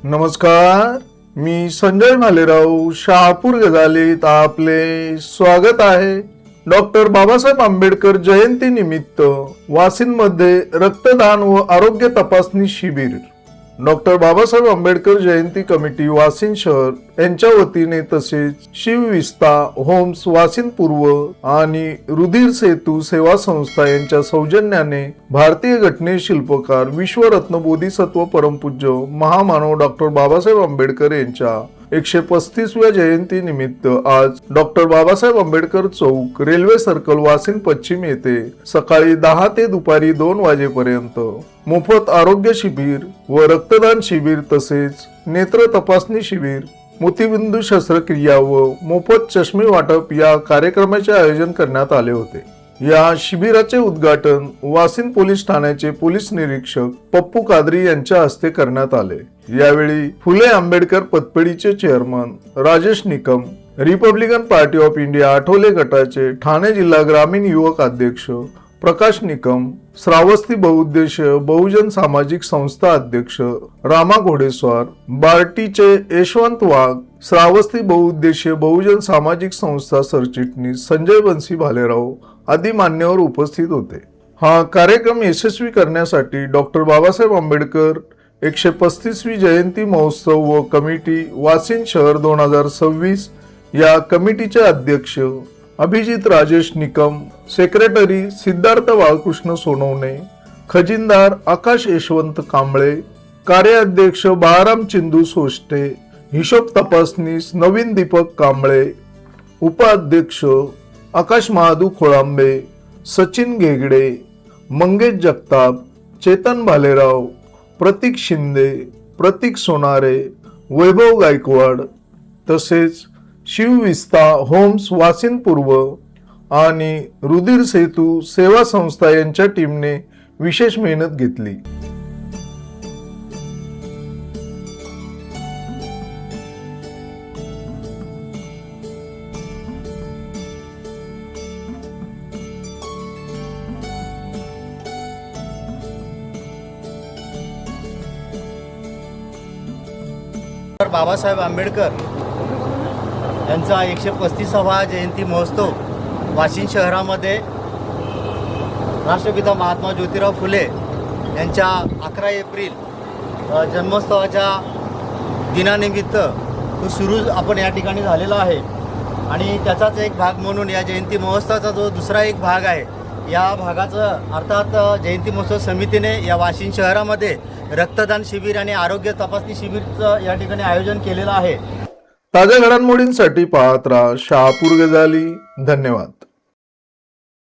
नमस्कार, मी संजय भालेराव शहापूर गजालीत आपले स्वागत आहे। डॉक्टर बाबासाहेब आंबेडकर जयंती निमित्त वाशिममध्ये रक्तदान व आरोग्य तपासणी शिबिर। डॉक्टर बाबासाहेब आंबेडकर जयंती कमिटी वाशिम शहर यांच्या वतीने तसेच शिवविस्ता होम्स वाशिम पूर्व आणि रुधिर सेतू सेवा संस्था यांच्या सौजन्याने भारतीय घटने शिल्पकार विश्वरत्न बोधिसत्व परमपूज्य महामानव डॉक्टर बाबासाहेब आंबेडकर यांच्या 135व्या जयंती निमित्त आज डॉक्टर बाबासाहेब आंबेडकर चौक रेल्वे सर्कल वाशिम पश्चिम येथे सकाळी 10 ते दुपारी 2 वाजेपर्यंत मोफत आरोग्य शिबिर व रक्तदान शिबिर तसेच नेत्र तपासणी शिबिर, मोतीबिंदू शस्त्रक्रिया व मोफत चष्मे वाटप या कार्यक्रमाचे आयोजन करण्यात आले होते। या शिबिराचे उद्घाटन वाशिम पोलीस ठाण्याचे पोलीस निरीक्षक पप्पू कादरी यांच्या हस्ते करण्यात आले। यावेळी फुले आंबेडकर पतपेढीचे chairman Rajesh Nikam, Republican Party of India Athawale गटाचे ठाणे जिल्हा ग्रामीण युवक अध्यक्ष प्रकाश निकम, श्रावस्ती बहुउद्देशीय बहुजन सामाजिक संस्था अध्यक्ष रामा घोडेस्वार, बार्टीचे यशवंत वाघ, श्रावस्ती बहुउद्देशीय बहुजन सामाजिक संस्था सरचिटणीस संजय बंसी भालेराव आदी मान्यवर उपस्थित होते। हा कार्यक्रम यशस्वी करण्यासाठी डॉक्टर बाबासाहेब आंबेडकर 135वी जयंती महोत्सव व कमिटी वाशिम शहर 2026 या कमिटीचे अध्यक्ष अभिजित राजेश निकम, सेक्रेटरी सिद्धार्थ बाळकृष्ण सोनवणे, खजिनदार आकाश यशवंत कांबळे, कार्याध्यक्ष बाळाराम चिंदू सोष्टे, हिशोब तपासनीस नवीन दीपक कांबळे, उपाध्यक्ष आकाश महादू खोळांबे, सचिन घेगडे, मंगेश जगताप, चेतन भालेराव, प्रतीक शिंदे, प्रतीक सोनारे, वैभव गायकवाड तसेच शिवविस्ता होम्स वाशिम पूर्व आणि रुधिर सेतू सेवा संस्था यांच्या टीमने विशेष मेहनत घेतली। बाबासाहेब आंबेडकर यांचा 135वा जयंती महोत्सव वाशिम शहरामध्ये राष्ट्रपिता महात्मा ज्योतिराव फुले यांच्या 11 एप्रिल जन्मोत्सवाच्या दिनानिमित्त तो सुरू आपण या ठिकाणी झालेला आहे आणि त्याचाच एक भाग म्हणून या जयंती महोत्सवाचा जो दुसरा एक भाग आहे, या भागाचं अर्थात जयंती महोत्सव समितीने या वाशिम शहरामध्ये रक्तदान शिबिर आणि आरोग्य तपासणी शिबिरचं या ठिकाणी आयोजन केलेलं आहे। ताज्या घडामोडींसाठी पाहत राहा शहापूर गजाली। धन्यवाद।